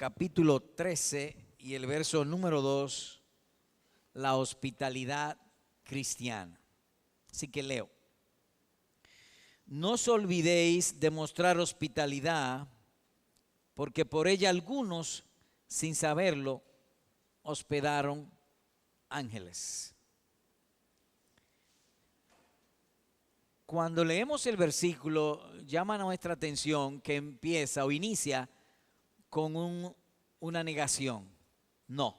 capítulo 13 y el verso número 2, la hospitalidad cristiana. Así que leo. No os olvidéis de mostrar hospitalidad, porque por ella algunos, sin saberlo, hospedaron ángeles. Cuando leemos el versículo, llama nuestra atención que empieza o inicia con una negación. No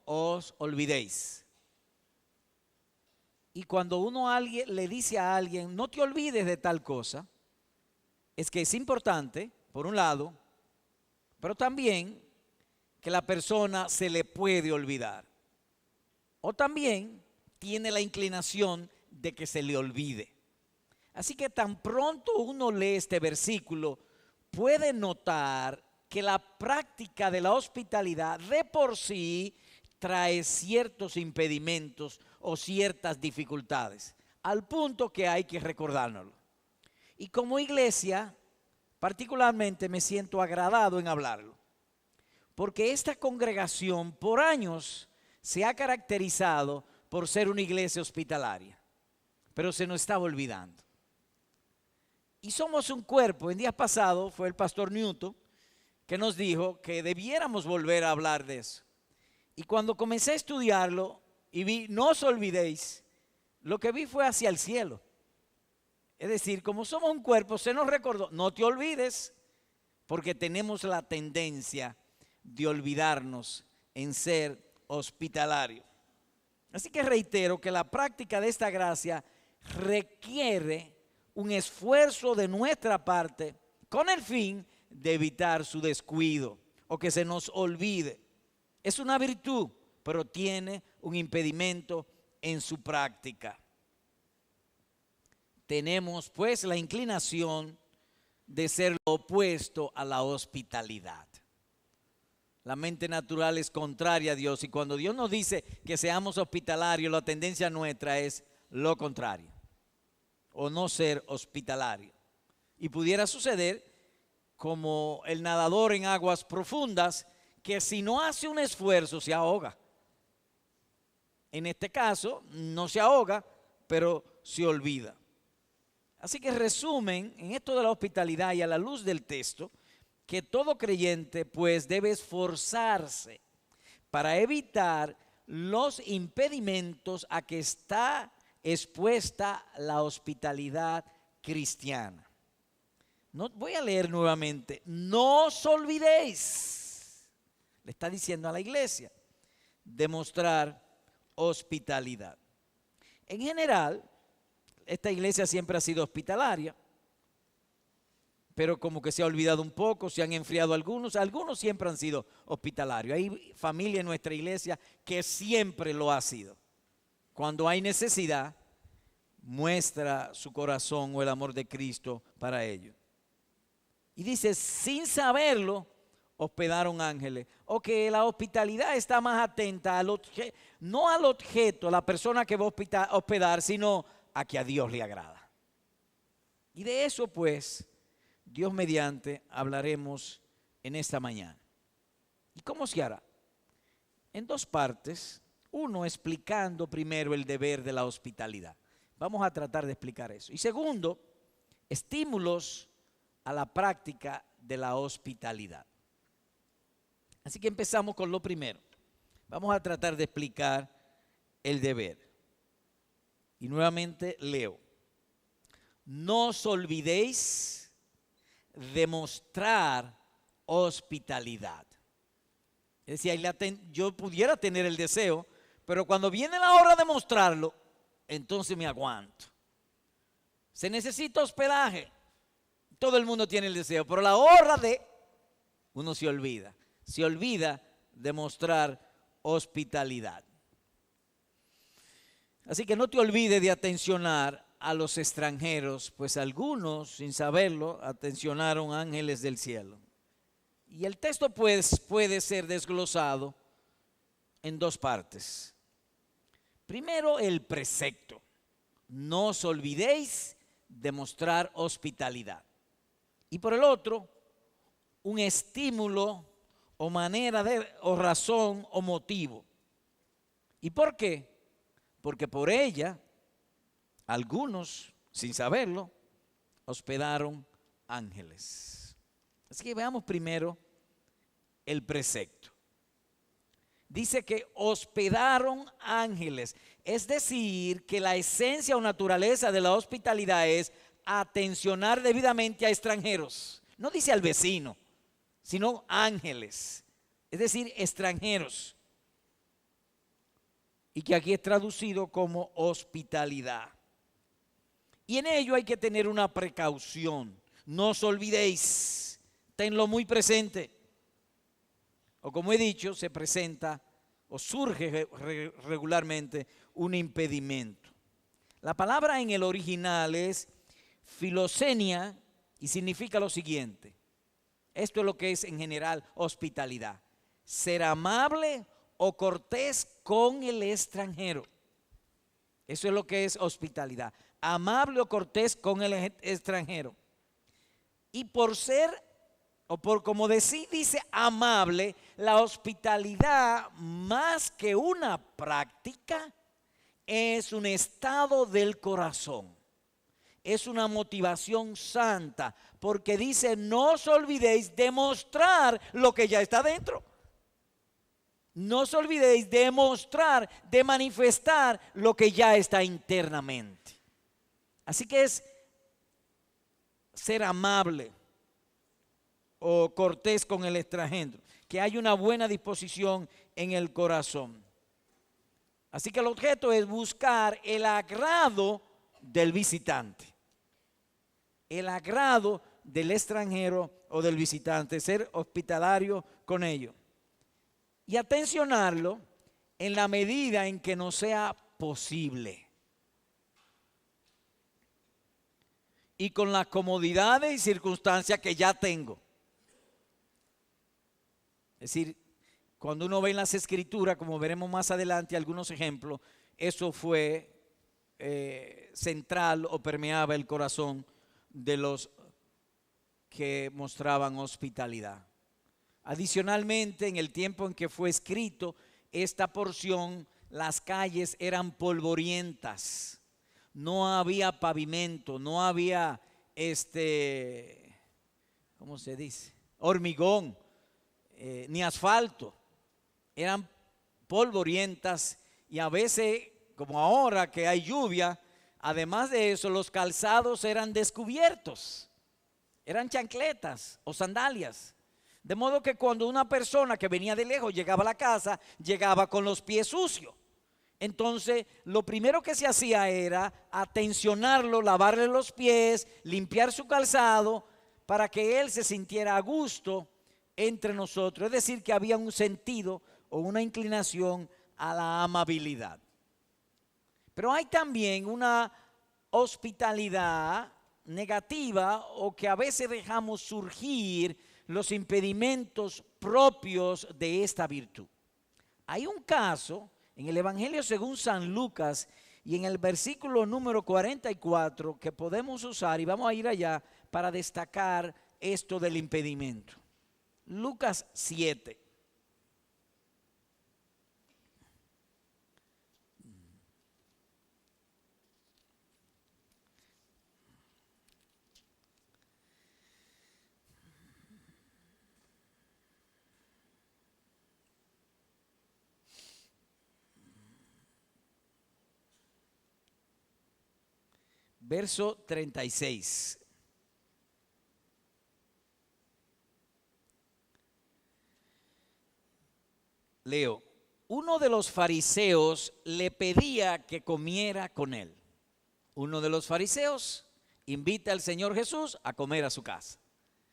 os olvidéis. Y cuando alguien le dice a alguien, no te olvides de tal cosa, es que es importante, por un lado, pero también que la persona se le puede olvidar. O también tiene la inclinación de que se le olvide. Así que tan pronto uno lee este versículo, puede notar que la práctica de la hospitalidad de por sí trae ciertos impedimentos o ciertas dificultades, al punto que hay que recordárnoslo. Y como iglesia, particularmente me siento agradado en hablarlo, porque esta congregación por años se ha caracterizado por ser una iglesia hospitalaria, pero se nos estaba olvidando. Y somos un cuerpo. En días pasados fue el pastor Newton que nos dijo que debiéramos volver a hablar de eso. Y cuando comencé a estudiarlo y vi, no os olvidéis, lo que vi fue hacia el cielo. Es decir, como somos un cuerpo, se nos recordó, no te olvides, porque tenemos la tendencia de olvidarnos en ser hospitalario. Así que reitero que la práctica de esta gracia requiere un esfuerzo de nuestra parte con el fin de evitar su descuido o que se nos olvide. Es una virtud, pero tiene un impedimento en su práctica. Tenemos pues la inclinación de ser lo opuesto a la hospitalidad. La mente natural es contraria a Dios, y cuando Dios nos dice que seamos hospitalarios, la tendencia nuestra es lo contrario, o no ser hospitalario. Y pudiera suceder como el nadador en aguas profundas, que si no hace un esfuerzo se ahoga. En este caso no se ahoga, pero se olvida. Así que resumen en esto de la hospitalidad y a la luz del texto, que todo creyente pues debe esforzarse para evitar los impedimentos a que está expuesta la hospitalidad cristiana. No, voy a leer nuevamente. No os olvidéis, le está diciendo a la iglesia, de mostrar hospitalidad. En general, esta iglesia siempre ha sido hospitalaria, pero como que se ha olvidado un poco, se han enfriado algunos siempre han sido hospitalarios. Hay familia en nuestra iglesia que siempre lo ha sido. Cuando hay necesidad, muestra su corazón o el amor de Cristo para ellos. Y dice, sin saberlo, hospedaron ángeles. O que la hospitalidad está más atenta al objeto, no al objeto, la persona que va a hospedar, sino a que a Dios le agrada. Y de eso pues, Dios mediante, hablaremos en esta mañana. ¿Y cómo se hará? En dos partes. Uno, explicando primero el deber de la hospitalidad. Vamos a tratar de explicar eso. Y segundo, estímulos a la práctica de la hospitalidad. Así que empezamos con lo primero. Vamos a tratar de explicar el deber. Y nuevamente leo. No os olvidéis de mostrar hospitalidad. Es decir, yo pudiera tener el deseo, pero cuando viene la hora de mostrarlo, entonces me aguanto. Se necesita hospedaje. Todo el mundo tiene el deseo, pero la hora de uno se olvida de mostrar hospitalidad. Así que no te olvides de atencionar a los extranjeros, pues algunos, sin saberlo, atencionaron ángeles del cielo. Y el texto pues puede ser desglosado en dos partes. Primero, el precepto. No os olvidéis de mostrar hospitalidad. Y por el otro, un estímulo o manera de, o razón o motivo. ¿Y por qué? Porque por ella, algunos, sin saberlo, hospedaron ángeles. Así que veamos primero el precepto. Dice que hospedaron ángeles, es decir, que la esencia o naturaleza de la hospitalidad es atencionar debidamente a extranjeros. No dice al vecino, sino ángeles, es decir, extranjeros. Y que aquí es traducido como hospitalidad. Y en ello hay que tener una precaución. No os olvidéis, tenlo muy presente. O como he dicho, se presenta o surge regularmente un impedimento. La palabra en el original es filosenia y significa lo siguiente. Esto es lo que es en general hospitalidad. Ser amable o cortés con el extranjero. Eso es lo que es hospitalidad. Amable o cortés con el extranjero. Y por ser, o por como dice amable, la hospitalidad más que una práctica es un estado del corazón. Es una motivación santa, porque dice, no os olvidéis de mostrar lo que ya está dentro. No os olvidéis de mostrar, de manifestar lo que ya está internamente. Así que es ser amable o cortés con el extranjero, que hay una buena disposición en el corazón. Así que el objeto es buscar el agrado del visitante, el agrado del extranjero o del visitante, ser hospitalario con ellos y atencionarlo en la medida en que nos sea posible y con las comodidades y circunstancias que ya tengo. Es decir, cuando uno ve en las escrituras, como veremos más adelante algunos ejemplos, eso fue central o permeaba el corazón de los que mostraban hospitalidad. Adicionalmente, en el tiempo en que fue escrito esta porción, las calles eran polvorientas, no había pavimento, no había ¿cómo se dice? Hormigón, ni asfalto, eran polvorientas y a veces, como ahora que hay lluvia, además de eso, los calzados eran descubiertos, eran chancletas o sandalias. De modo que cuando una persona que venía de lejos llegaba a la casa, llegaba con los pies sucios. Entonces, lo primero que se hacía era atencionarlo, lavarle los pies, limpiar su calzado, para que él se sintiera a gusto entre nosotros. Es decir, que había un sentido o una inclinación a la amabilidad. Pero hay también una hospitalidad negativa o que a veces dejamos surgir los impedimentos propios de esta virtud. Hay un caso en el Evangelio según San Lucas y en el versículo número 44 que podemos usar y vamos a ir allá para destacar esto del impedimento. Lucas 7. Verso 36. Leo. Uno de los fariseos le pedía que comiera con él. Uno de los fariseos invita al Señor Jesús a comer a su casa.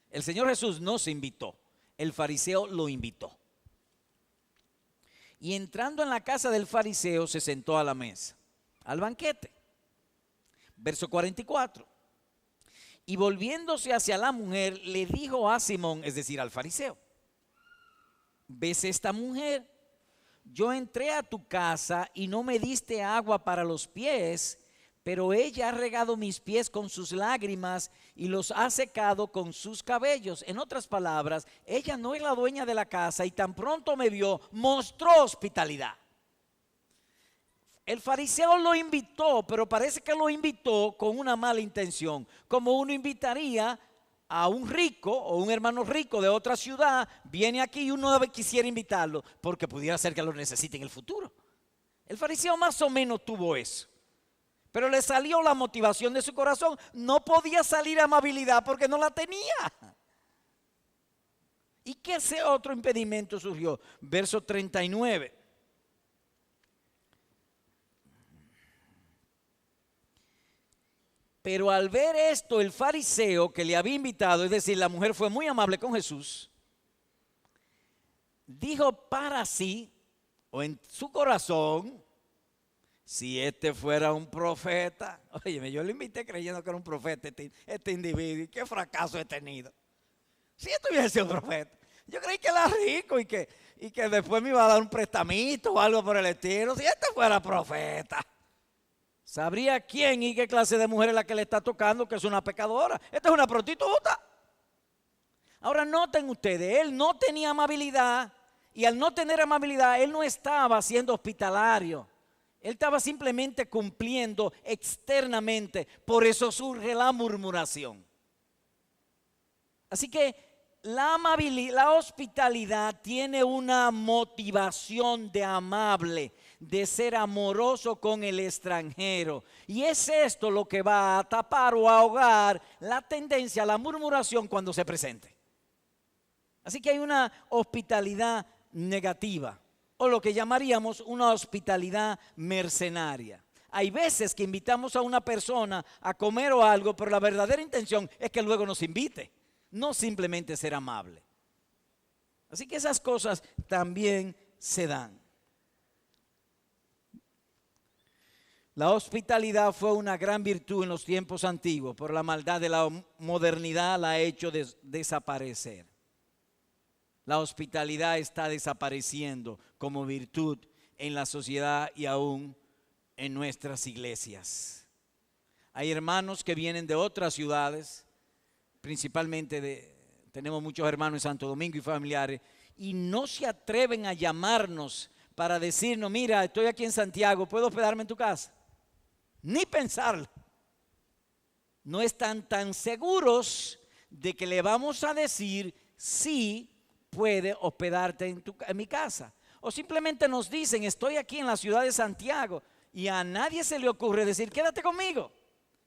El Señor Jesús no se invitó, el fariseo lo invitó. Y entrando en la casa del fariseo se sentó a la mesa, al banquete. Verso 44. Y volviéndose hacia la mujer, le dijo a Simón, es decir, al fariseo: ¿ves esta mujer? Yo entré a tu casa y no me diste agua para los pies, pero ella ha regado mis pies con sus lágrimas y los ha secado con sus cabellos. En otras palabras, ella no es la dueña de la casa y tan pronto me vio, mostró hospitalidad. El fariseo lo invitó, pero parece que lo invitó con una mala intención, como uno invitaría a un rico o un hermano rico de otra ciudad, viene aquí y uno quisiera invitarlo, porque pudiera ser que lo necesite en el futuro. El fariseo más o menos tuvo eso. Pero le salió la motivación de su corazón. No podía salir amabilidad porque no la tenía. ¿Y qué ese otro impedimento surgió? Verso 39. Pero al ver esto, el fariseo que le había invitado, es decir, la mujer fue muy amable con Jesús, dijo para sí, o en su corazón, si este fuera un profeta. Óyeme, yo lo invité creyendo que era un profeta este individuo, y qué fracaso he tenido. Si esto hubiese sido un profeta, yo creí que era rico y que después me iba a dar un prestamito o algo por el estilo. Si este fuera profeta, sabría quién y qué clase de mujer es la que le está tocando, que es una pecadora. Esta es una prostituta. Ahora noten ustedes, él no tenía amabilidad, y al no tener amabilidad, él no estaba siendo hospitalario. Él estaba simplemente cumpliendo externamente. Por eso surge la murmuración. Así que la amabilidad, la hospitalidad tiene una motivación de amable, de ser amoroso con el extranjero. Y es esto lo que va a tapar o ahogar la tendencia a la murmuración cuando se presente. Así que hay una hospitalidad negativa, o lo que llamaríamos una hospitalidad mercenaria. Hay veces que invitamos a una persona a comer o algo, pero la verdadera intención es que luego nos invite, no simplemente ser amable. Así que esas cosas también se dan. La hospitalidad fue una gran virtud en los tiempos antiguos, pero la maldad de la modernidad la ha hecho desaparecer. La hospitalidad está desapareciendo como virtud en la sociedad y aún en nuestras iglesias. Hay hermanos que vienen de otras ciudades, principalmente tenemos muchos hermanos en Santo Domingo y familiares, y no se atreven a llamarnos para decirnos, mira, estoy aquí en Santiago, ¿puedo hospedarme en tu casa? Ni pensarlo. No están tan seguros de que le vamos a decir sí, puede hospedarte en mi casa. O simplemente nos dicen, estoy aquí en la ciudad de Santiago, y a nadie se le ocurre decir, quédate conmigo,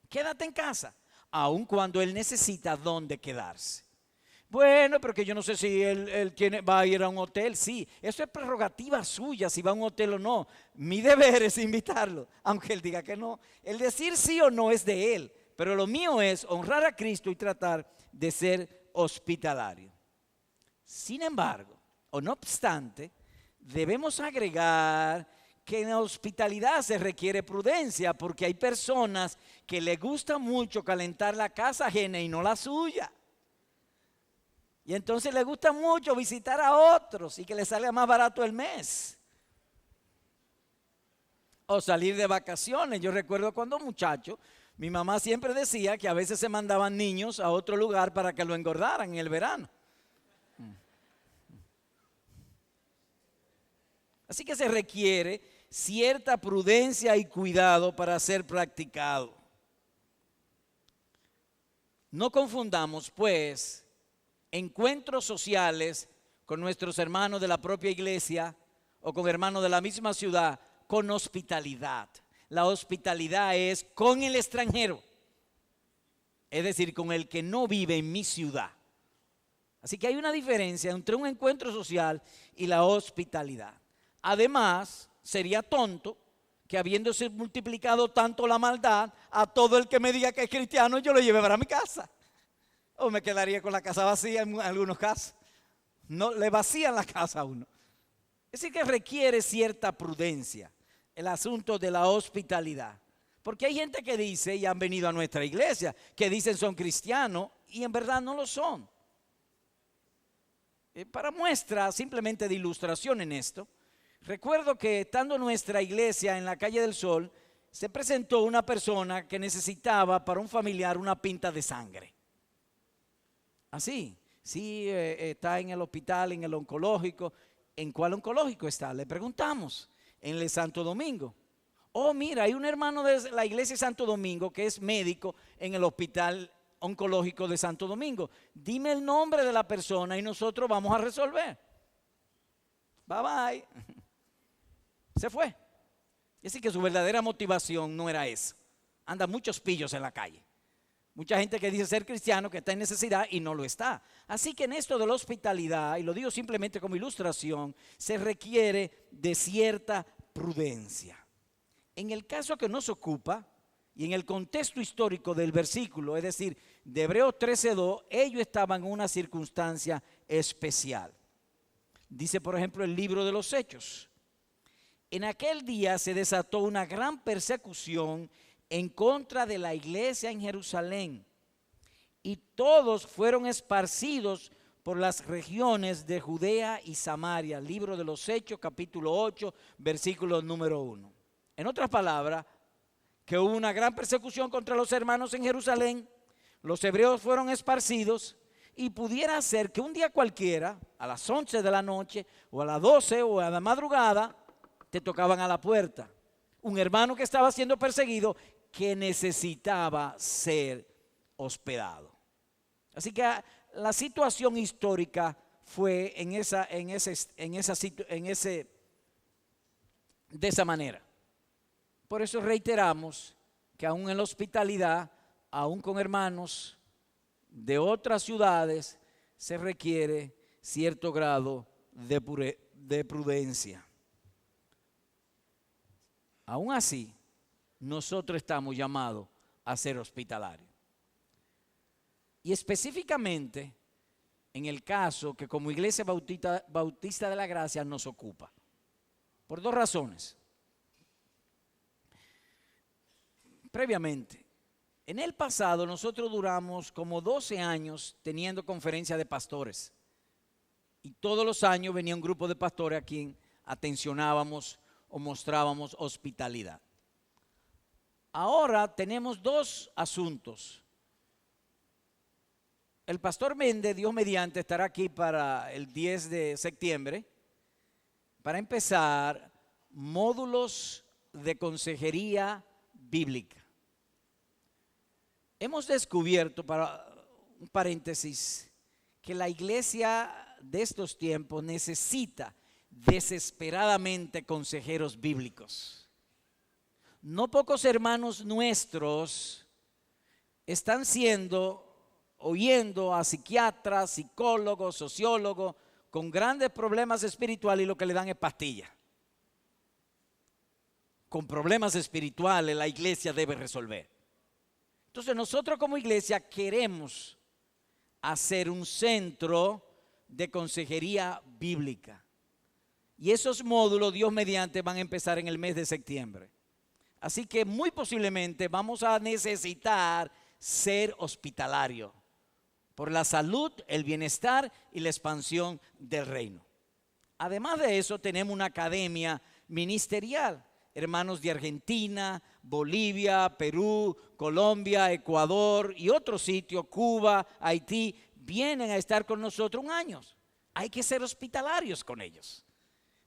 quédate en casa, aun cuando él necesita dónde quedarse. Bueno, pero que yo no sé si él va a ir a un hotel. Sí, eso es prerrogativa suya, si va a un hotel o no. Mi deber es invitarlo, aunque él diga que no. El decir sí o no es de él, pero lo mío es honrar a Cristo y tratar de ser hospitalario. Sin embargo, o no obstante, debemos agregar que en la hospitalidad se requiere prudencia, porque hay personas que les gusta mucho calentar la casa ajena y no la suya. Y entonces les gusta mucho visitar a otros y que les salga más barato el mes. O salir de vacaciones. Yo recuerdo cuando muchacho, mi mamá siempre decía que a veces se mandaban niños a otro lugar para que lo engordaran en el verano. Así que se requiere cierta prudencia y cuidado para ser practicado. No confundamos, pues, encuentros sociales con nuestros hermanos de la propia iglesia o con hermanos de la misma ciudad con hospitalidad. La hospitalidad es con el extranjero, es decir, con el que no vive en mi ciudad. Así que hay una diferencia entre un encuentro social y la hospitalidad. Además, sería tonto que habiéndose multiplicado tanto la maldad, a todo el que me diga que es cristiano yo lo lleve para mi casa. O me quedaría con la casa vacía en algunos casos. No, le vacían la casa a uno. Es decir, que requiere cierta prudencia el asunto de la hospitalidad. Porque hay gente que dice, y han venido a nuestra iglesia, que dicen son cristianos y en verdad no lo son. Para muestra simplemente de ilustración en esto, recuerdo que estando nuestra iglesia en la calle del Sol, se presentó una persona que necesitaba para un familiar una pinta de sangre. Así, sí, está en el hospital, en el oncológico. ¿En cuál oncológico está? Le preguntamos. En el Santo Domingo. Oh, mira, hay un hermano de la iglesia de Santo Domingo que es médico en el hospital oncológico de Santo Domingo. Dime el nombre de la persona y nosotros vamos a resolver. Bye bye. Se fue. Y así que su verdadera motivación no era esa. Anda muchos pillos en la calle. Mucha gente que dice ser cristiano, que está en necesidad y no lo está. Así que en esto de la hospitalidad, y lo digo simplemente como ilustración, se requiere de cierta prudencia. En el caso que nos ocupa, y en el contexto histórico del versículo, es decir, de Hebreos 13:2, ellos estaban en una circunstancia especial. Dice, por ejemplo, el libro de los Hechos. En aquel día se desató una gran persecución en contra de la iglesia en Jerusalén, y todos fueron esparcidos por las regiones de Judea y Samaria. Libro de los Hechos, capítulo 8, versículo número 1. En otras palabras, que hubo una gran persecución contra los hermanos en Jerusalén, los hebreos fueron esparcidos, y pudiera ser que un día cualquiera, a las 11 de la noche, o a las 12 o a la madrugada, te tocaban a la puerta. Un hermano que estaba siendo perseguido, que necesitaba ser hospedado. Así que la situación histórica fue de esa manera. Por eso reiteramos que aún en la hospitalidad, aún con hermanos de otras ciudades, se requiere cierto grado de prudencia. Aún así, nosotros estamos llamados a ser hospitalarios. Y específicamente en el caso que como Iglesia Bautista de la Gracia nos ocupa. Por dos razones. Previamente, en el pasado nosotros duramos como 12 años teniendo conferencias de pastores. Y todos los años venía un grupo de pastores a quien atencionábamos o mostrábamos hospitalidad. Ahora tenemos dos asuntos. El pastor Méndez, Dios mediante, estará aquí para el 10 de septiembre para empezar módulos de consejería bíblica. Hemos descubierto, para un paréntesis, que la iglesia de estos tiempos necesita desesperadamente consejeros bíblicos. No pocos hermanos nuestros están oyendo a psiquiatras, psicólogos, sociólogos con grandes problemas espirituales y lo que le dan es pastillas. Con problemas espirituales la iglesia debe resolver. Entonces nosotros como iglesia queremos hacer un centro de consejería bíblica. Y esos módulos, Dios mediante, van a empezar en el mes de septiembre. Así que muy posiblemente vamos a necesitar ser hospitalarios por la salud, el bienestar y la expansión del reino. Además de eso, tenemos una academia ministerial. Hermanos de Argentina, Bolivia, Perú, Colombia, Ecuador y otros sitios, Cuba, Haití, vienen a estar con nosotros un año. Hay que ser hospitalarios con ellos.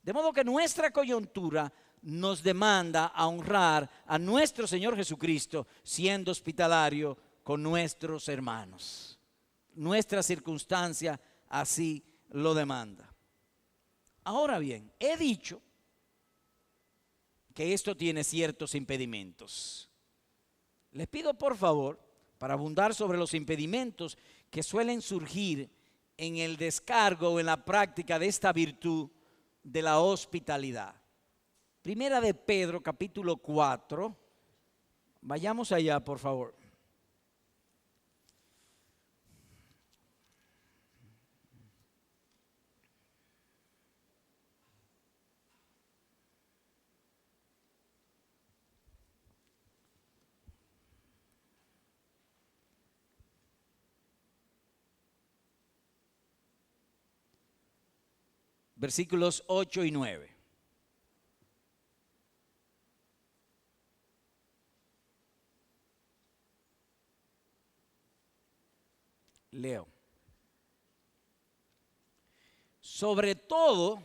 De modo que nuestra coyuntura nos demanda a honrar a nuestro Señor Jesucristo siendo hospitalario con nuestros hermanos. Nuestra circunstancia así lo demanda. Ahora bien, he dicho que esto tiene ciertos impedimentos. Les pido por favor, para abundar sobre los impedimentos que suelen surgir en el descargo o en la práctica de esta virtud de la hospitalidad. Primera de Pedro, capítulo 4. Vayamos allá, por favor. Versículos 8 y 9. Leo. Sobre todo,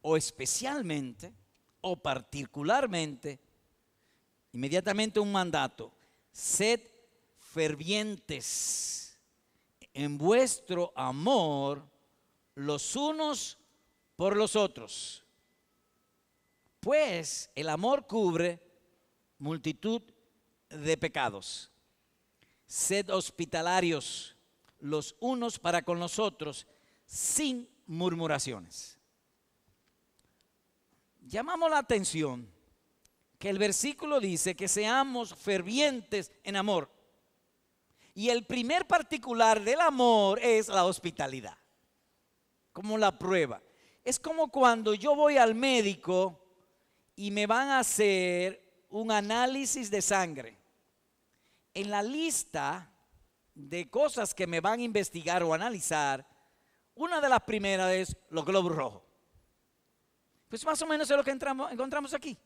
o especialmente, o particularmente, inmediatamente un mandato: sed fervientes en vuestro amor los unos por los otros, pues el amor cubre multitud de pecados. Sed hospitalarios los unos para con los otros, sin murmuraciones. Llamamos la atención que el versículo dice que seamos fervientes en amor. Y el primer particular del amor es la hospitalidad, como la prueba. Es como cuando yo voy al médico y me van a hacer un análisis de sangre. En la lista de cosas que me van a investigar o analizar, una de las primeras es los glóbulos rojos. Pues más o menos es lo que encontramos aquí.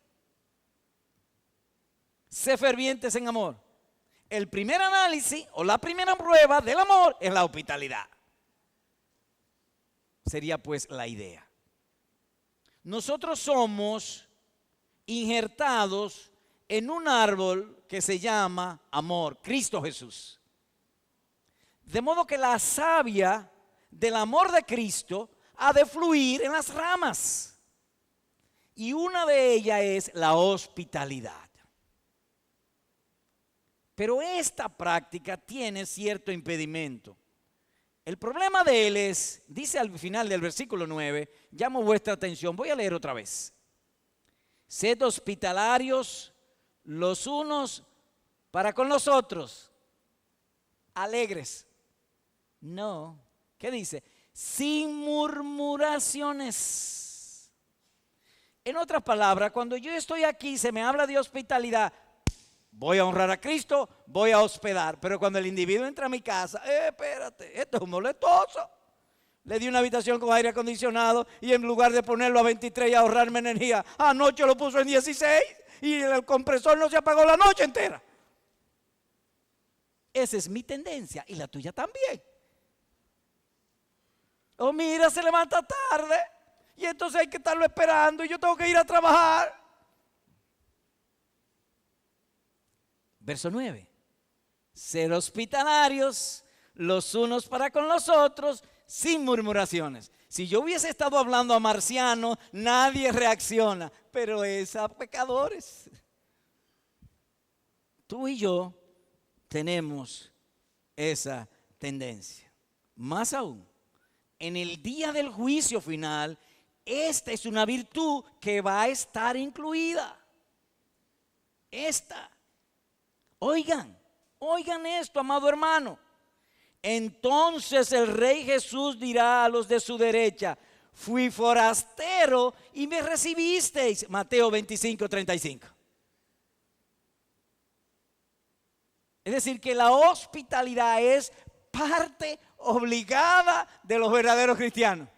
Sé fervientes en amor. El primer análisis o la primera prueba del amor es la hospitalidad. Sería pues la idea. Nosotros somos injertados en un árbol que se llama amor, Cristo Jesús. De modo que la savia del amor de Cristo ha de fluir en las ramas. Y una de ellas es la hospitalidad. Pero esta práctica tiene cierto impedimento. El problema de él es, dice al final del versículo 9, llamo vuestra atención, voy a leer otra vez. Sed hospitalarios los unos para con los otros, alegres. No, ¿qué dice? Sin murmuraciones. En otras palabras, cuando yo estoy aquí, se me habla de hospitalidad. Voy a honrar a Cristo, voy a hospedar. Pero cuando el individuo entra a mi casa, espérate, esto es un molestoso. Le di una habitación con aire acondicionado y en lugar de ponerlo a 23 y ahorrarme energía, anoche lo puso en 16 y el compresor no se apagó la noche entera. Esa es mi tendencia y la tuya también. Oh, mira, se levanta tarde y entonces hay que estarlo esperando y yo tengo que ir a trabajar. Verso 9. Ser hospitalarios los unos para con los otros, sin murmuraciones. Si yo hubiese estado hablando a marcianos, nadie reacciona, pero es a pecadores. Tú y yo tenemos esa tendencia. Más aún, en el día del juicio final, esta es una virtud que va a estar incluida. Esta. Oigan esto, amado hermano. Entonces el Rey Jesús dirá a los de su derecha: fui forastero y me recibisteis. Mateo 25:35. Es decir, que la hospitalidad es parte obligada de los verdaderos cristianos.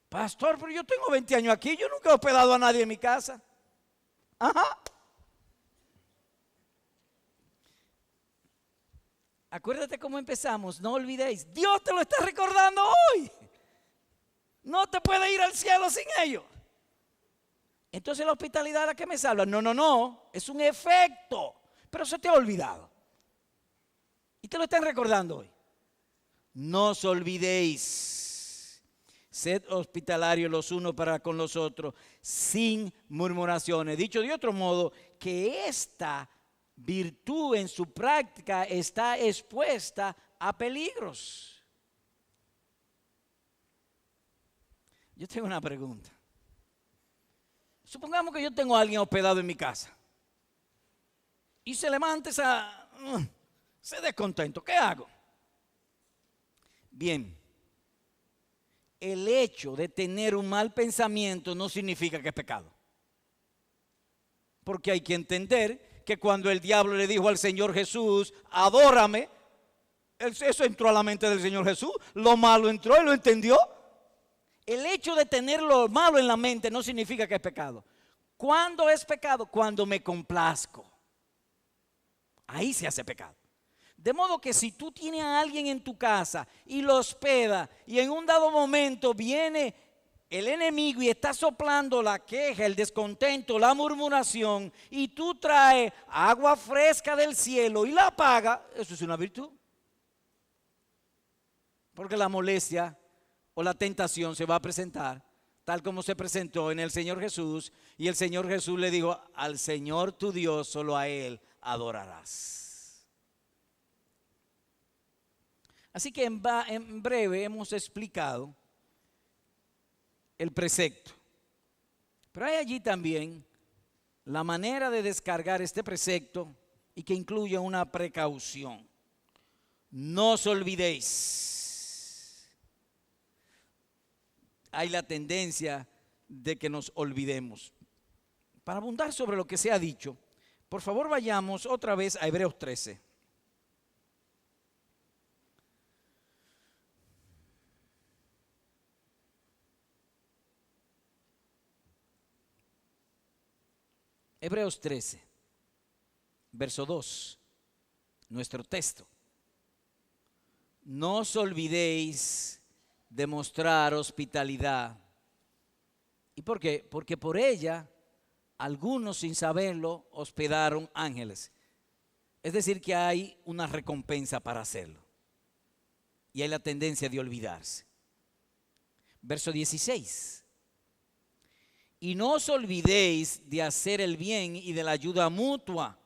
Pastor, pero yo tengo 20 años aquí, yo nunca he hospedado a nadie en mi casa. Ajá. Acuérdate cómo empezamos, no olvidéis, Dios te lo está recordando hoy. No te puedes ir al cielo sin ello. Entonces la hospitalidad, ¿a qué me salva? No, es un efecto, pero se te ha olvidado. Y te lo están recordando hoy. No os olvidéis, sed hospitalarios los unos para con los otros, sin murmuraciones. Dicho de otro modo, que esta virtud en su práctica está expuesta a peligros. Yo tengo una pregunta. Supongamos que yo tengo a alguien hospedado en mi casa y se levanta ese descontento. ¿Qué hago? Bien, el hecho de tener un mal pensamiento no significa que es pecado. Porque hay que entender que cuando el diablo le dijo al Señor Jesús, adórame, eso entró a la mente del Señor Jesús, lo malo entró y lo entendió. El hecho de tener lo malo en la mente no significa que es pecado. ¿Cuándo es pecado? Cuando me complazco. Ahí se hace pecado. De modo que si tú tienes a alguien en tu casa y lo hospeda y en un dado momento viene el enemigo y está soplando la queja, el descontento, la murmuración, y tú traes agua fresca del cielo y la apagas, eso es una virtud. Porque la molestia o la tentación se va a presentar tal como se presentó en el Señor Jesús, y el Señor Jesús le dijo: al Señor tu Dios, solo a Él adorarás. Así que en breve hemos explicado el precepto, pero hay allí también la manera de descargar este precepto, y que incluye una precaución. No os olvidéis. Hay la tendencia de que nos olvidemos. Para abundar sobre lo que se ha dicho, por favor vayamos otra vez a Hebreos 13. Hebreos 13, verso 2, nuestro texto. No os olvidéis de mostrar hospitalidad. ¿Y por qué? Porque por ella algunos, sin saberlo, hospedaron ángeles. Es decir, que hay una recompensa para hacerlo, y hay la tendencia de olvidarse. Verso 16. Y no os olvidéis de hacer el bien y de la ayuda mutua,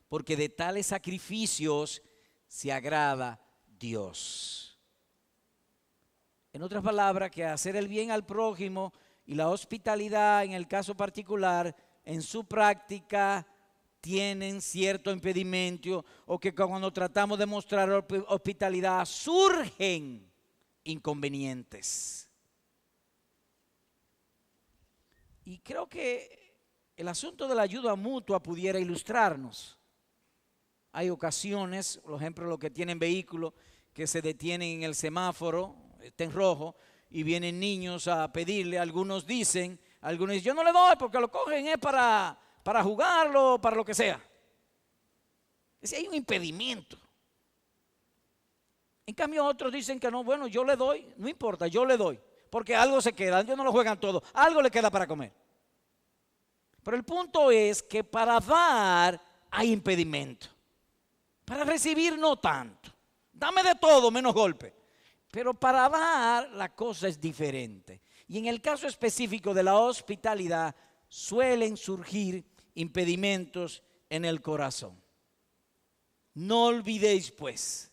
porque de tales sacrificios se agrada Dios. En otras palabras, que hacer el bien al prójimo y la hospitalidad, en el caso particular, en su práctica tienen cierto impedimento, o que cuando tratamos de mostrar hospitalidad surgen inconvenientes. Y creo que el asunto de la ayuda mutua pudiera ilustrarnos. Hay ocasiones, por ejemplo, los que tienen vehículos que se detienen en el semáforo, está en rojo, y vienen niños a pedirle. Algunos dicen, yo no le doy porque lo cogen es para jugarlo, para lo que sea. Es decir, hay un impedimento. En cambio otros dicen que no, bueno, yo le doy, no importa, yo le doy, porque algo se queda, ellos no lo juegan todo, algo le queda para comer. Pero el punto es que para dar hay impedimento, para recibir no tanto. Dame de todo menos golpe. Pero para dar la cosa es diferente. Y en el caso específico de la hospitalidad suelen surgir impedimentos en el corazón. No olvidéis pues.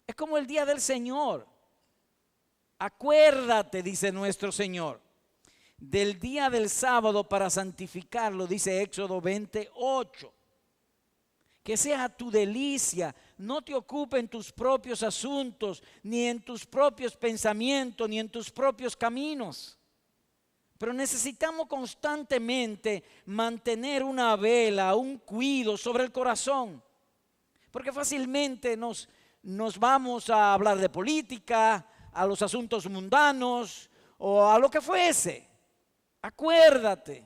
Es como el día del Señor. Acuérdate, dice nuestro Señor, del día del sábado para santificarlo, dice Éxodo 28. Que sea tu delicia, no te ocupe en tus propios asuntos, ni en tus propios pensamientos, ni en tus propios caminos. Pero necesitamos constantemente mantener una vela, un cuidado sobre el corazón. Porque fácilmente nos vamos a hablar de política, a los asuntos mundanos o a lo que fuese. Acuérdate.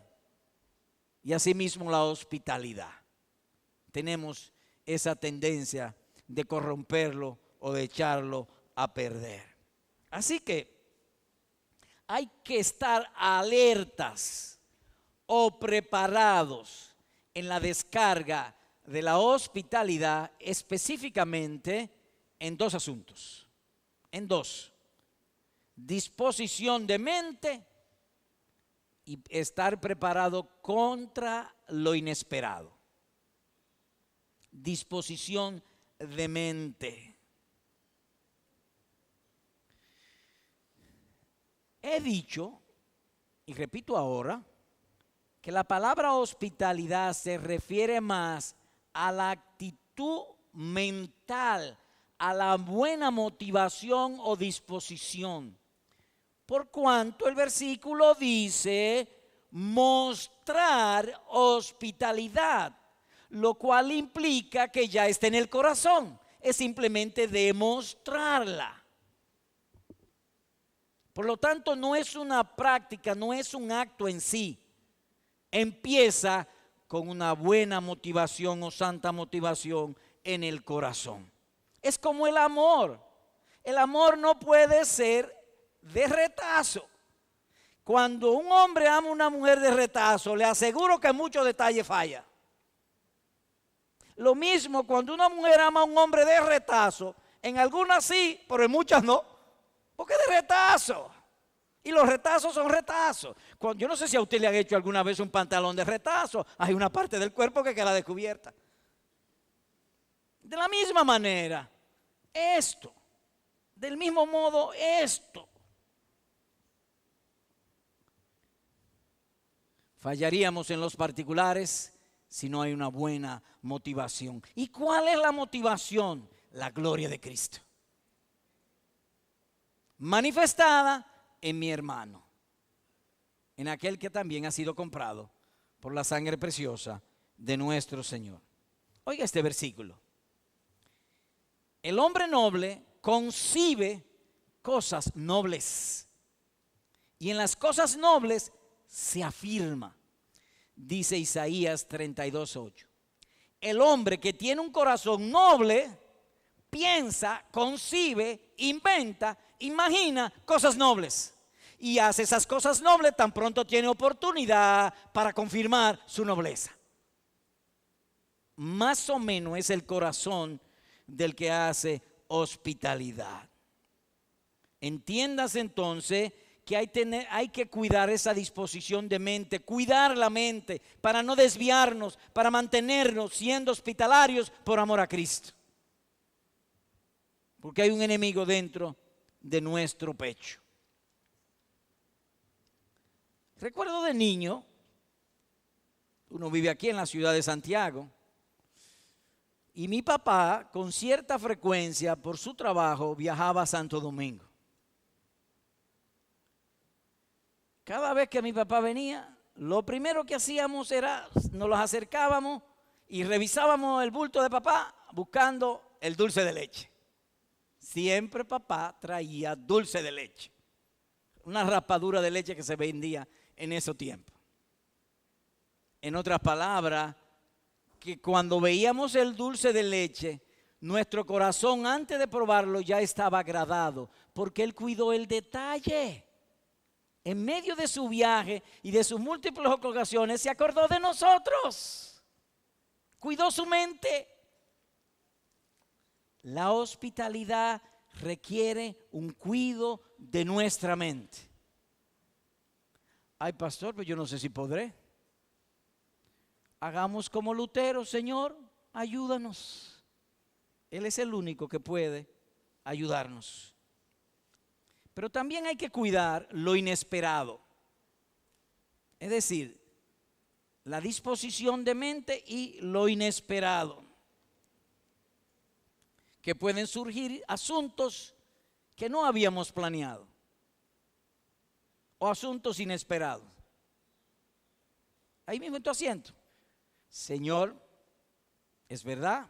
Y asimismo la hospitalidad. Tenemos esa tendencia de corromperlo o de echarlo a perder. Así que hay que estar alertas o preparados en la descarga de la hospitalidad, específicamente en dos asuntos. En dos: disposición de mente y estar preparado contra lo inesperado. Disposición de mente. He dicho, y repito ahora, que la palabra hospitalidad se refiere más a la actitud mental, a la buena motivación o disposición. Por cuanto el versículo dice mostrar hospitalidad, lo cual implica que ya está en el corazón. Es simplemente demostrarla. Por lo tanto, no es una práctica, no es un acto en sí. Empieza con una buena motivación o santa motivación en el corazón. Es como el amor. El amor no puede ser de retazo. Cuando un hombre ama a una mujer de retazo, le aseguro que en muchos detalles falla. Lo mismo cuando una mujer ama a un hombre de retazo, en algunas sí, pero en muchas no, porque es de retazo. Y los retazos son retazos. Yo no sé si a usted le han hecho alguna vez un pantalón de retazo. Hay una parte del cuerpo que queda descubierta. De la misma manera, esto. Del mismo modo, esto. Fallaríamos en los particulares si no hay una buena motivación. ¿Y cuál es la motivación? La gloria de Cristo. Manifestada en mi hermano, en aquel que también ha sido comprado por la sangre preciosa de nuestro Señor. Oiga este versículo. El hombre noble concibe cosas nobles y en las cosas nobles se afirma. Dice Isaías 32:8. El hombre que tiene un corazón noble piensa, concibe, inventa, imagina cosas nobles. Y hace esas cosas nobles tan pronto tiene oportunidad para confirmar su nobleza. Más o menos es el corazón del que hace hospitalidad. Entiéndase entonces que hay que cuidar esa disposición de mente, cuidar la mente para no desviarnos, para mantenernos siendo hospitalarios por amor a Cristo. Porque hay un enemigo dentro de nuestro pecho. Recuerdo de niño, uno vive aquí en la ciudad de Santiago, y mi papá con cierta frecuencia por su trabajo viajaba a Santo Domingo. Cada vez que mi papá venía, lo primero que hacíamos era, nos los acercábamos y revisábamos el bulto de papá buscando el dulce de leche. Siempre papá traía dulce de leche, una raspadura de leche que se vendía en esos tiempos. En otras palabras, que cuando veíamos el dulce de leche, nuestro corazón antes de probarlo ya estaba agradado, porque él cuidó el detalle. En medio de su viaje y de sus múltiples ocasiones se acordó de nosotros. Cuidó su mente. La hospitalidad requiere un cuidado de nuestra mente. Ay, pastor, pero yo no sé si podré. Hagamos como Lutero, Señor, ayúdanos. Él es el único que puede ayudarnos. Pero también hay que cuidar lo inesperado. Es decir, la disposición de mente y lo inesperado. Que pueden surgir asuntos que no habíamos planeado. O asuntos inesperados. Ahí mismo en tu asiento. Señor, es verdad,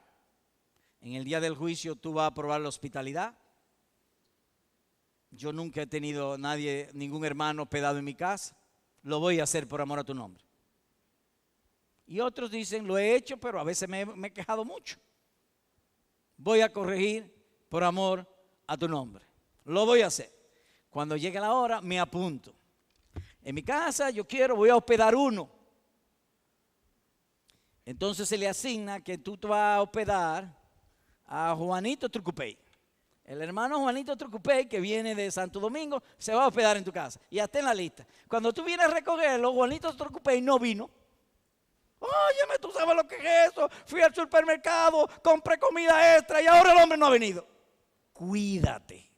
en el día del juicio tú vas a probar la hospitalidad. Yo nunca he tenido ningún hermano hospedado en mi casa. Lo voy a hacer por amor a tu nombre. Y otros dicen, lo he hecho, pero a veces me he quejado mucho. Voy a corregir por amor a tu nombre. Lo voy a hacer. Cuando llegue la hora, me apunto. En mi casa voy a hospedar uno. Entonces se le asigna que tú te vas a hospedar a Juanito Trucupey. El hermano Juanito Trucupey, que viene de Santo Domingo, se va a hospedar en tu casa. Y ya está en la lista. Cuando tú vienes a recogerlo, Juanito Trucupey no vino. Óyeme, tú sabes lo que es eso. Fui al supermercado, compré comida extra y ahora el hombre no ha venido. Cuídate.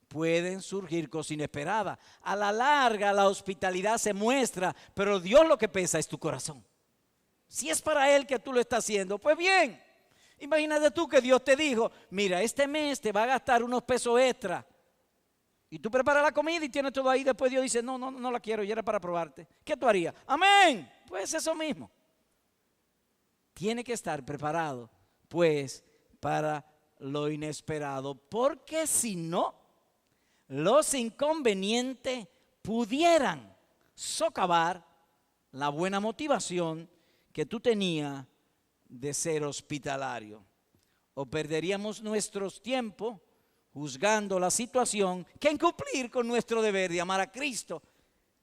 Pueden surgir cosas inesperadas. A la larga la hospitalidad se muestra, pero Dios lo que pesa es tu corazón. Si es para Él que tú lo estás haciendo, pues bien. Imagínate tú que Dios te dijo, mira, este mes te va a gastar unos pesos extra. Y tú preparas la comida y tienes todo ahí. Después Dios dice, no la quiero, ya era para probarte. ¿Qué tú harías? Amén. Pues eso mismo. Tiene que estar preparado, pues, para lo inesperado. Porque si no, los inconvenientes pudieran socavar la buena motivación que tú tenías de ser hospitalario. o perderíamos nuestro tiempo juzgando la situación que en cumplir con nuestro deber de amar a Cristo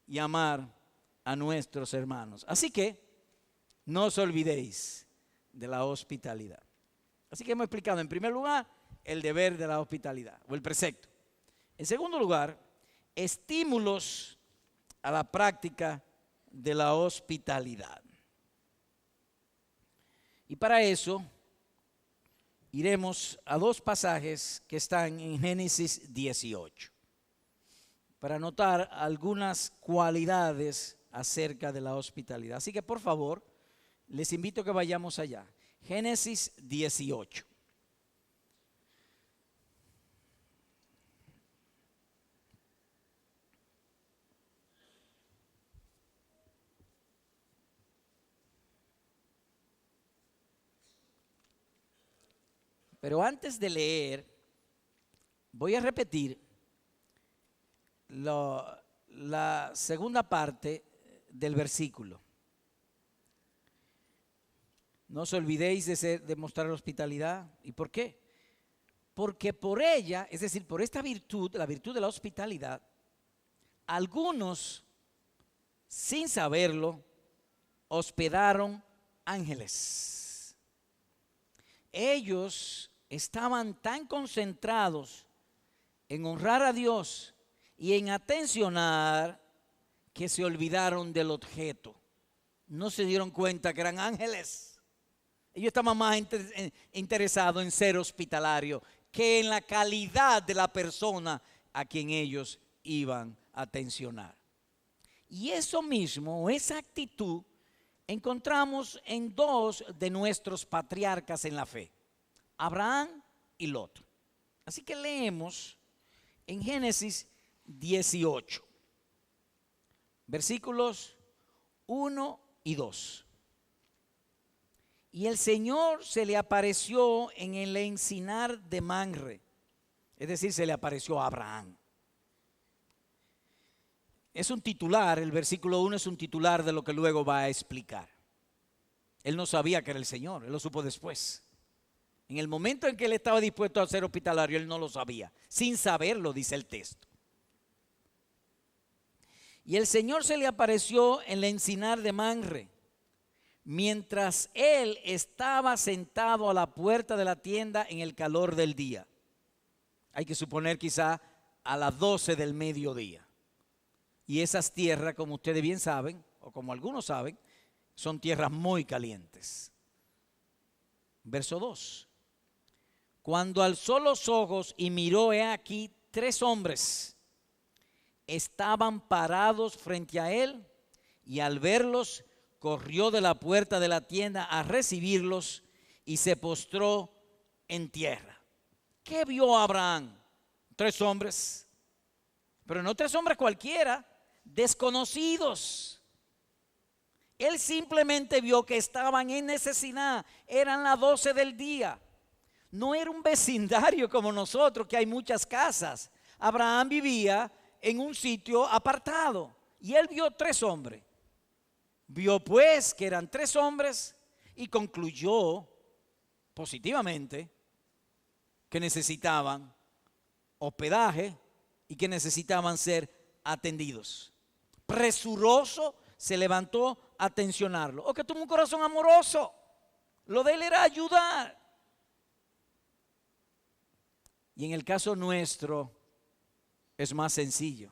y amar a nuestros hermanos. Así que no os olvidéis de la hospitalidad. Así que hemos explicado en primer lugar el deber de la hospitalidad o el precepto. En segundo lugar, estímulos a la práctica de la hospitalidad. Y para eso iremos a dos pasajes que están en Génesis 18 para notar algunas cualidades acerca de la hospitalidad. Así que por favor, les invito a que vayamos allá. Génesis 18. Pero antes de leer, voy a repetir la segunda parte del versículo. No os olvidéis de mostrar hospitalidad. ¿Y por qué? Porque por ella, es decir, por esta virtud, la virtud de la hospitalidad, algunos, sin saberlo, hospedaron ángeles. Ellos estaban tan concentrados en honrar a Dios y en atencionar que se olvidaron del objeto. No se dieron cuenta que eran ángeles. Ellos estaban más interesados en ser hospitalario que en la calidad de la persona a quien ellos iban a atencionar. Y eso mismo, esa actitud, encontramos en dos de nuestros patriarcas en la fe, Abraham y Lot. Así que leemos en Génesis 18, versículos 1 y 2. Y el Señor se le apareció en el encinar de Mamre, es decir, se le apareció a Abraham. Es un titular, el versículo 1 es un titular de lo que luego va a explicar. Él no sabía que era el Señor, él lo supo después. En el momento en que él estaba dispuesto a ser hospitalario, él no lo sabía. Sin saberlo, dice el texto. Y el Señor se le apareció en el encinar de Mamre, mientras él estaba sentado a la puerta de la tienda en el calor del día. Hay que suponer quizá a las 12 del mediodía. Y esas tierras, como ustedes bien saben, o como algunos saben, son tierras muy calientes. Verso 2. Cuando alzó los ojos y miró, he aquí 3 hombres estaban parados frente a él, y al verlos corrió de la puerta de la tienda a recibirlos y se postró en tierra. ¿Qué vio Abraham? 3 hombres, pero no 3 hombres cualquiera, desconocidos. Él simplemente vio que estaban en necesidad, eran las 12 del día. No era un vecindario como nosotros, que hay muchas casas. Abraham vivía en un sitio apartado y él vio 3 hombres. Vio pues que eran 3 hombres y concluyó positivamente que necesitaban hospedaje y que necesitaban ser atendidos. Presuroso se levantó a atencionarlo. O que tuvo un corazón amoroso. Lo de él era ayudar. Y en el caso nuestro es más sencillo,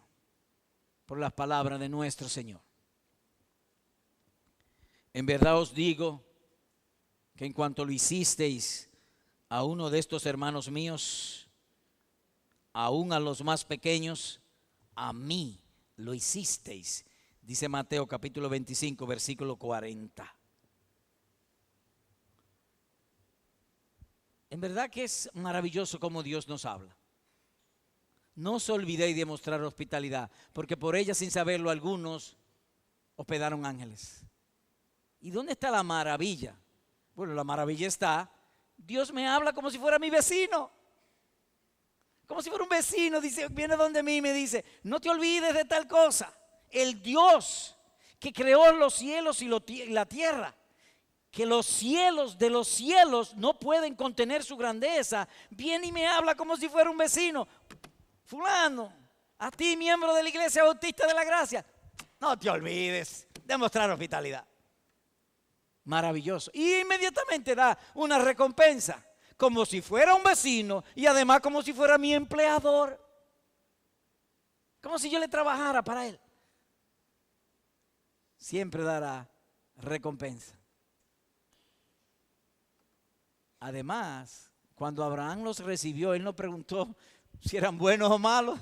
por las palabras de nuestro Señor. En verdad os digo que en cuanto lo hicisteis a uno de estos hermanos míos, aún a los más pequeños, a mí lo hicisteis. Dice Mateo capítulo 25, versículo 40. En verdad que es maravilloso cómo Dios nos habla. No os olvidéis de mostrar hospitalidad, porque por ella, sin saberlo, algunos hospedaron ángeles. ¿Y dónde está la maravilla? Bueno, la maravilla está, Dios me habla como si fuera mi vecino. Como si fuera un vecino, dice, viene donde mí y me dice, no te olvides de tal cosa. El Dios que creó los cielos y la tierra, que los cielos de los cielos no pueden contener su grandeza, viene y me habla como si fuera un vecino. Fulano, a ti, miembro de la Iglesia Bautista de la Gracia, no te olvides de mostrar hospitalidad. Maravilloso. Y inmediatamente da una recompensa, como si fuera un vecino y además como si fuera mi empleador. Como si yo le trabajara para él. Siempre dará recompensa. Además, cuando Abraham los recibió, él no preguntó si eran buenos o malos,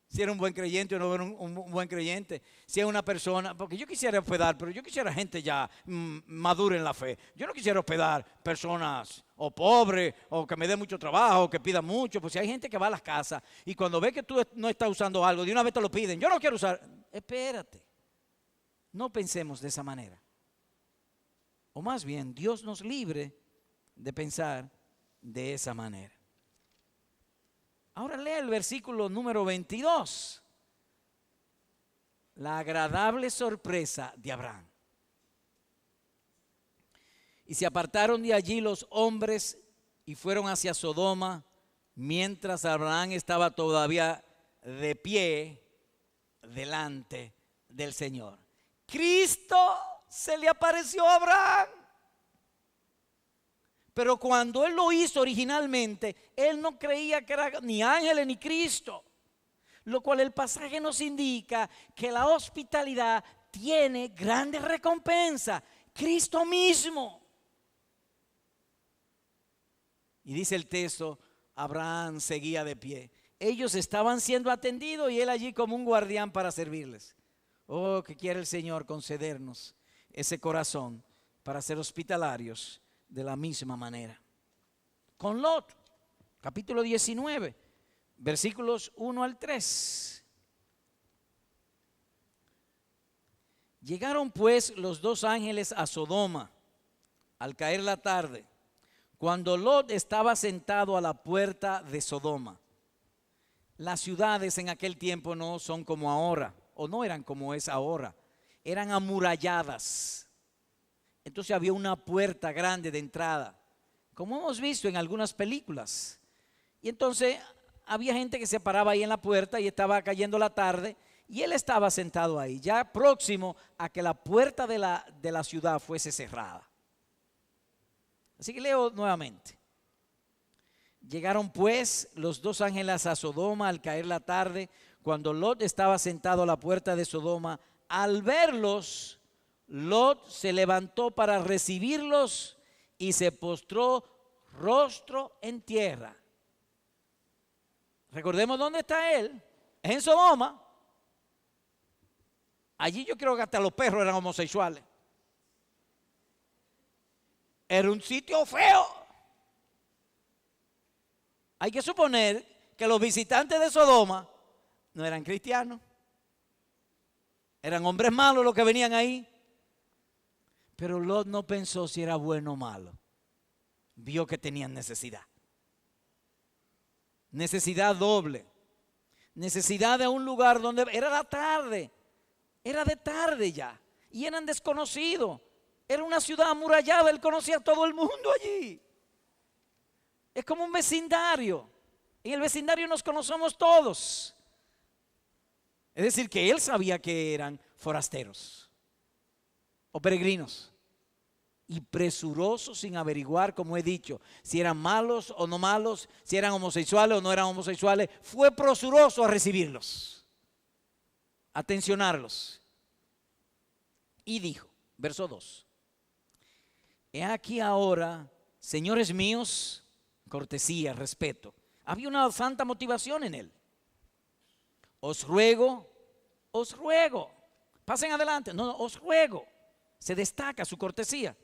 si era un buen creyente o no era un buen creyente, si es una persona, porque yo quisiera hospedar, pero yo quisiera gente ya madura en la fe. Yo no quisiera hospedar personas o pobres, o que me dé mucho trabajo, o que pidan mucho, pues si hay gente que va a las casas y cuando ve que tú no estás usando algo, de una vez te lo piden. Yo no quiero usar. Espérate, no pensemos de esa manera. O más bien, Dios nos libre de pensar de esa manera. Ahora lea el versículo número 22. La agradable sorpresa de Abraham. Y se apartaron de allí los hombres y fueron hacia Sodoma, mientras Abraham estaba todavía de pie delante del Señor. Cristo se le apareció a Abraham. Pero cuando él lo hizo originalmente, él no creía que era ni ángeles ni Cristo. Lo cual el pasaje nos indica que la hospitalidad tiene grandes recompensas. Cristo mismo. Y dice el texto, Abraham seguía de pie. Ellos estaban siendo atendidos y él allí como un guardián para servirles. Oh, que quiere el Señor concedernos ese corazón para ser hospitalarios de la misma manera. Con Lot, capítulo 19, versículos 1 al 3. Llegaron pues los dos ángeles a Sodoma al caer la tarde, cuando Lot estaba sentado a la puerta de Sodoma. Las ciudades en aquel tiempo no son como ahora, o no eran como es ahora, eran amuralladas. Entonces había una puerta grande de entrada, como hemos visto en algunas películas. Y entonces había gente que se paraba ahí en la puerta y estaba cayendo la tarde y él estaba sentado ahí, ya próximo a que la puerta de la ciudad fuese cerrada. Así que leo nuevamente. Llegaron pues los dos ángeles a Sodoma al caer la tarde, cuando Lot estaba sentado a la puerta de Sodoma. Al verlos, Lot se levantó para recibirlos y se postró rostro en tierra. Recordemos dónde está él, es en Sodoma. Allí yo creo que hasta los perros eran homosexuales. Era un sitio feo. Hay que suponer que los visitantes de Sodoma no eran cristianos. Eran hombres malos los que venían ahí. Pero Lot no pensó si era bueno o malo. Vio que tenían necesidad. Necesidad doble. Necesidad de un lugar donde era la tarde. Era de tarde ya. Y eran desconocidos. Era una ciudad amurallada. Él conocía a todo el mundo allí. Es como un vecindario. En el vecindario nos conocemos todos. Es decir, que él sabía que eran forasteros o peregrinos. Y presuroso sin averiguar, como he dicho, si eran malos o no malos, si eran homosexuales o no eran homosexuales. Fue presuroso a recibirlos, a atencionarlos. Y dijo, verso 2. He aquí ahora, señores míos, cortesía, respeto. Había una santa motivación en él. Os ruego, pasen adelante, no, os ruego, se destaca su cortesía,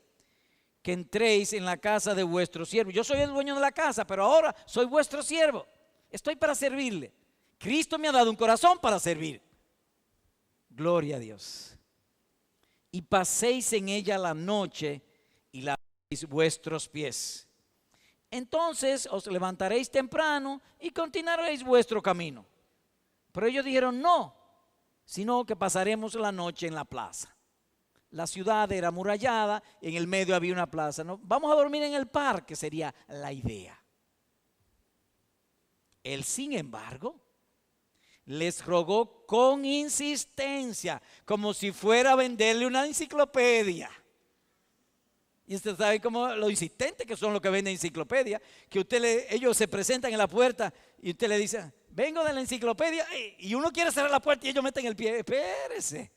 que entréis en la casa de vuestro siervo. Yo soy el dueño de la casa, pero ahora soy vuestro siervo, estoy para servirle. Cristo me ha dado un corazón para servir. Gloria a Dios. Y paséis en ella la noche y lavéis vuestros pies. Entonces os levantaréis temprano y continuaréis vuestro camino. Pero ellos dijeron no, sino que pasaremos la noche en la plaza. La ciudad era amurallada, en el medio había una plaza. ¿No? Vamos a dormir en el parque, sería la idea. Él, sin embargo, les rogó con insistencia, como si fuera a venderle una enciclopedia. Y usted sabe cómo lo insistente que son los que venden enciclopedia, que ellos se presentan en la puerta y usted le dice, vengo de la enciclopedia, y uno quiere cerrar la puerta y ellos meten el pie. Espérese.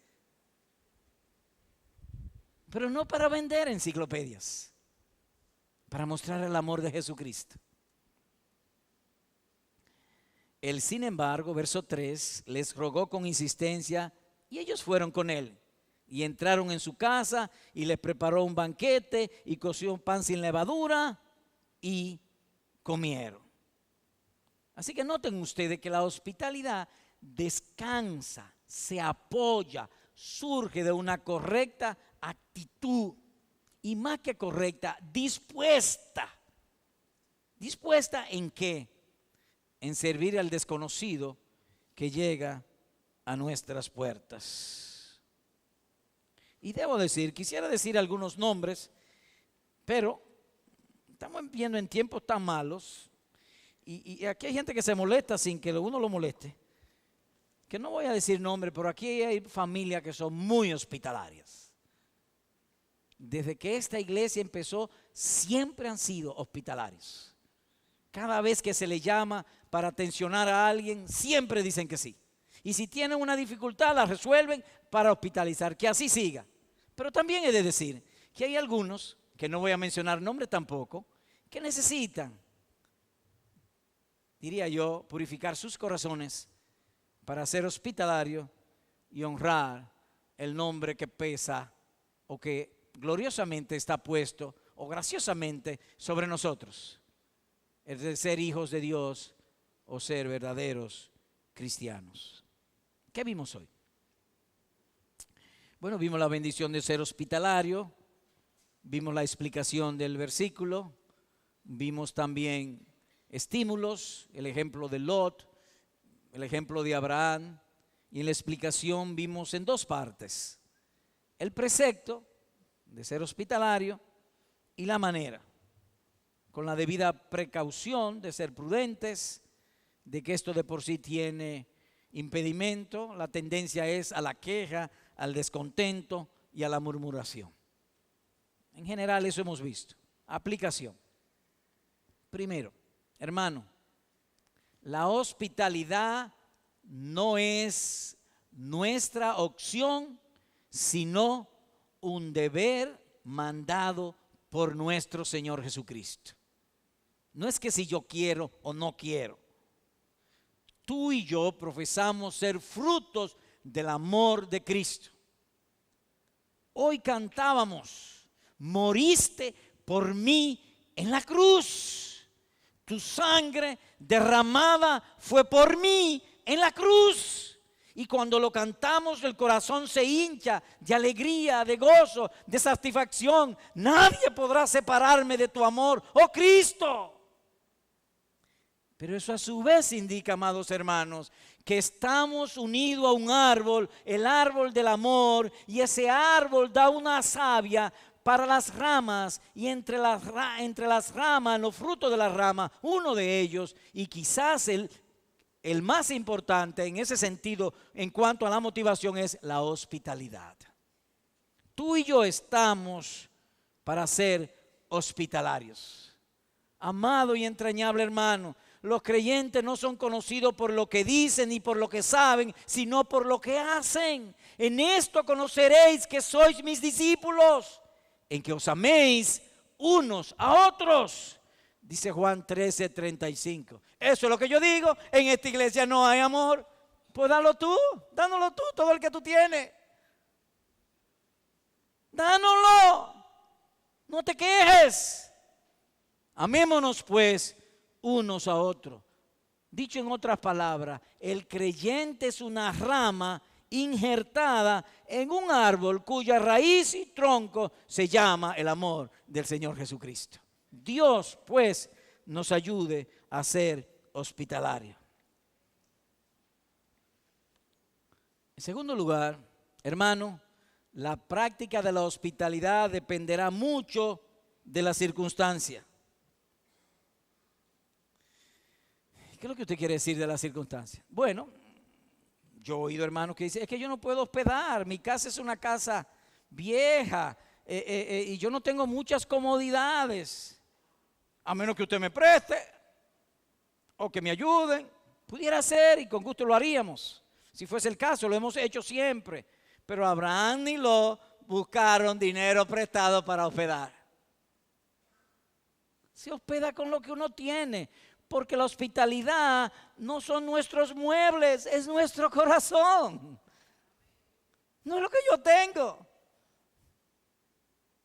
Pero no para vender enciclopedias, para mostrar el amor de Jesucristo. Él, sin embargo, verso 3, les rogó con insistencia y ellos fueron con él. Y entraron en su casa y les preparó un banquete y coció un pan sin levadura y comieron. Así que noten ustedes que la hospitalidad descansa, se apoya, surge de una correcta actitud y más que correcta, dispuesta. ¿Dispuesta en qué? En servir al desconocido que llega a nuestras puertas. Y debo decir, quisiera decir algunos nombres, pero estamos viviendo en tiempos tan malos y aquí hay gente que se molesta sin que uno lo moleste. Que no voy a decir nombre, pero aquí hay familias que son muy hospitalarias. Desde que esta iglesia empezó, siempre han sido hospitalarios. Cada vez que se le llama para atencionar a alguien, siempre dicen que sí. Y si tienen una dificultad, la resuelven para hospitalizar, que así siga. Pero también he de decir que hay algunos, que no voy a mencionar nombre tampoco, que necesitan, diría yo, purificar sus corazones para ser hospitalario y honrar el nombre que pesa o que gloriosamente está puesto o graciosamente sobre nosotros. Es de ser hijos de Dios o ser verdaderos cristianos. ¿Qué vimos hoy? Bueno, vimos la bendición de ser hospitalario, vimos la explicación del versículo, vimos también estímulos, el ejemplo de Lot, el ejemplo de Abraham, y en la explicación vimos en dos partes, el precepto de ser hospitalario y la manera, con la debida precaución de ser prudentes, de que esto de por sí tiene impedimento, la tendencia es a la queja, al descontento y a la murmuración. En general eso hemos visto. Aplicación. Primero, hermano, la hospitalidad no es nuestra opción, sino un deber mandado por nuestro Señor Jesucristo. No es que si yo quiero o no quiero. Tú y yo profesamos ser frutos del amor de Cristo. Hoy cantábamos, moriste por mí en la cruz. Tu sangre derramada fue por mí en la cruz. Y cuando lo cantamos, el corazón se hincha de alegría, de gozo, de satisfacción. Nadie podrá separarme de tu amor, oh Cristo. Pero eso a su vez indica, amados hermanos, que estamos unidos a un árbol, el árbol del amor, y ese árbol da una savia para las ramas, y entre las ramas, los frutos de las ramas, uno de ellos, y quizás el más importante en ese sentido en cuanto a la motivación, es la hospitalidad. Tú y yo estamos para ser hospitalarios. Amado y entrañable hermano, los creyentes no son conocidos por lo que dicen ni por lo que saben, sino por lo que hacen. En esto conoceréis que sois mis discípulos, en que os améis unos a otros. Dice Juan 13:35. Eso es lo que yo digo. En esta iglesia no hay amor. Pues dánoslo tú, todo el que tú tienes. Dánoslo. No te quejes. Amémonos pues unos a otros. Dicho en otras palabras, el creyente es una rama injertada en un árbol cuya raíz y tronco se llama el amor del Señor Jesucristo. Dios, pues, nos ayude a ser hospitalarios. En segundo lugar, hermano, La práctica de la hospitalidad dependerá mucho de la circunstancia. ¿Qué es lo que usted quiere decir de la circunstancia? Bueno, yo he oído hermanos que dicen, es que yo no puedo hospedar, mi casa es una casa vieja y yo no tengo muchas comodidades, a menos que usted me preste o que me ayuden. Pudiera ser y con gusto lo haríamos, si fuese el caso, lo hemos hecho siempre. Pero Abraham y Lot buscaron dinero prestado para hospedar. Se hospeda con lo que uno tiene, porque la hospitalidad no son nuestros muebles, es nuestro corazón. No es lo que yo tengo.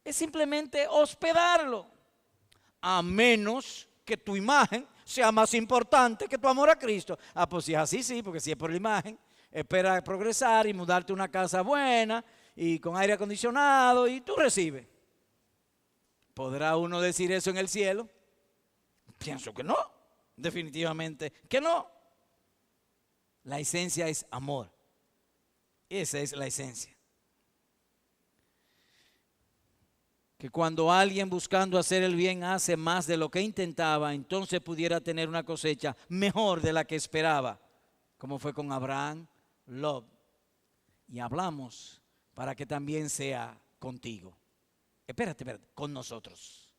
Es simplemente hospedarlo. A menos que tu imagen sea más importante que tu amor a Cristo. Ah, pues si es así, sí, porque si es por la imagen, espera progresar y mudarte a una casa buena y con aire acondicionado y tú recibes. ¿Podrá uno decir eso en el cielo? Pienso que no, definitivamente que no. La esencia es amor. Esa es la esencia. Que cuando alguien buscando hacer el bien hace más de lo que intentaba, entonces pudiera tener una cosecha mejor de la que esperaba, como fue con Abraham, Lot. Y hablamos para que también sea contigo. Espérate, con nosotros.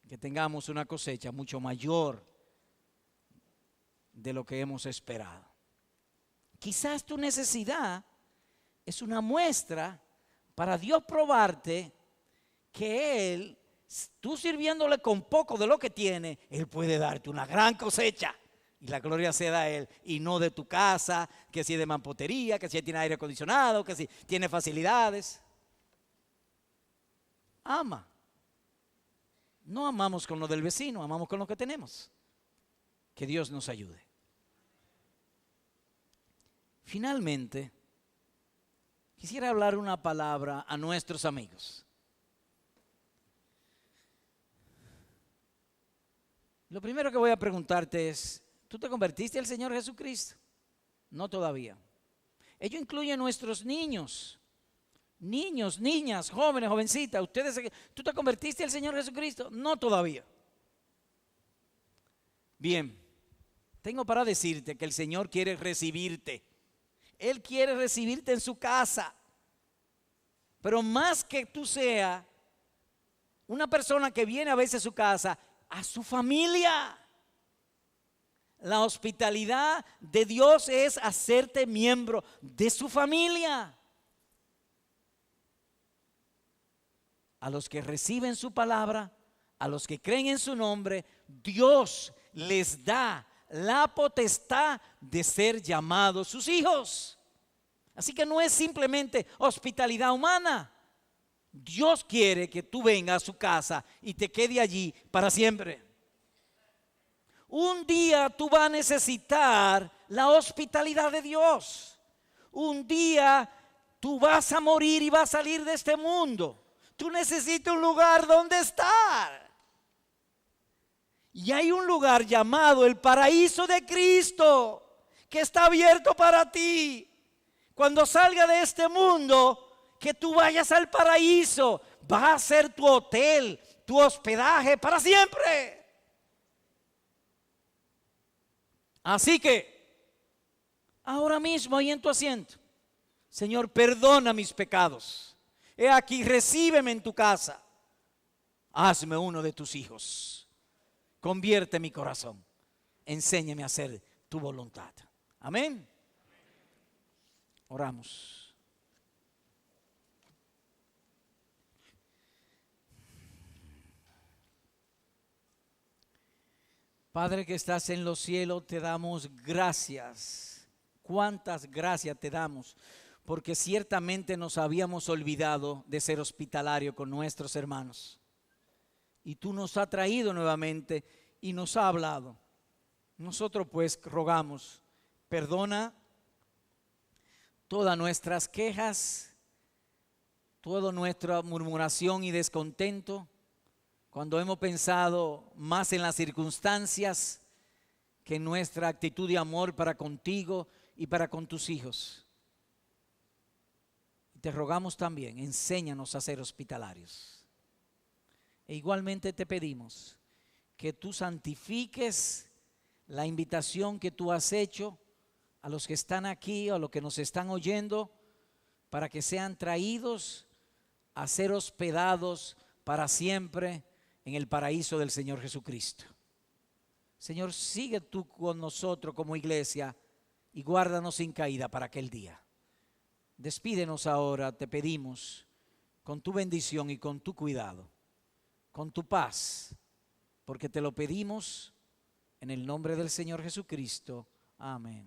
Que tengamos una cosecha mucho mayor de lo que hemos esperado. Quizás tu necesidad es una muestra para Dios probarte que Él, tú sirviéndole con poco de lo que tiene, Él puede darte una gran cosecha. Y la gloria sea a Él, y no de tu casa, que si es de mampostería, que si tiene aire acondicionado, que si tiene facilidades. Ama. No amamos con lo del vecino, amamos con lo que tenemos. Que Dios nos ayude. Finalmente, quisiera hablar una palabra a nuestros amigos. Lo primero que voy a preguntarte es, ¿tú te convertiste al Señor Jesucristo? No todavía. Ello incluye a nuestros niños, niñas, jóvenes, jovencitas. ¿Tú te convertiste al Señor Jesucristo? No todavía. Bien, tengo para decirte que el Señor quiere recibirte. Él quiere recibirte en su casa. Pero más que tú seas una persona que viene a veces a su casa, a su familia. La hospitalidad de Dios es hacerte miembro de su familia. A los que reciben su palabra, a los que creen en su nombre, Dios les da la potestad de ser llamados sus hijos. Así que no es simplemente hospitalidad humana. Dios quiere que tú vengas a su casa y te quede allí para siempre. Un día tú vas a necesitar la hospitalidad de Dios. Un día tú vas a morir y vas a salir de este mundo. Tú necesitas un lugar donde estar. Y hay un lugar llamado el paraíso de Cristo que está abierto para ti. Cuando salga de este mundo, que tú vayas al paraíso, va a ser tu hotel, tu hospedaje para siempre. Así que, ahora mismo ahí en tu asiento, Señor, perdona mis pecados. He aquí, recíbeme en tu casa. Hazme uno de tus hijos. Convierte mi corazón. Enséñame a hacer tu voluntad. Amén. Oramos. Padre que estás en los cielos, te damos gracias. Cuántas gracias te damos, porque ciertamente nos habíamos olvidado de ser hospitalario con nuestros hermanos. Y tú nos has traído nuevamente y nos has hablado. Nosotros pues rogamos, perdona todas nuestras quejas, toda nuestra murmuración y descontento, cuando hemos pensado más en las circunstancias que en nuestra actitud de amor para contigo y para con tus hijos. te rogamos también, enséñanos a ser hospitalarios. E igualmente te pedimos que tú santifiques la invitación que tú has hecho a los que están aquí o a los que nos están oyendo, para que sean traídos a ser hospedados para siempre en el paraíso del Señor Jesucristo. Señor, sigue tú con nosotros como iglesia y guárdanos sin caída para aquel día. Despídenos ahora, te pedimos, con tu bendición y con tu cuidado, con tu paz, porque te lo pedimos en el nombre del Señor Jesucristo. Amén.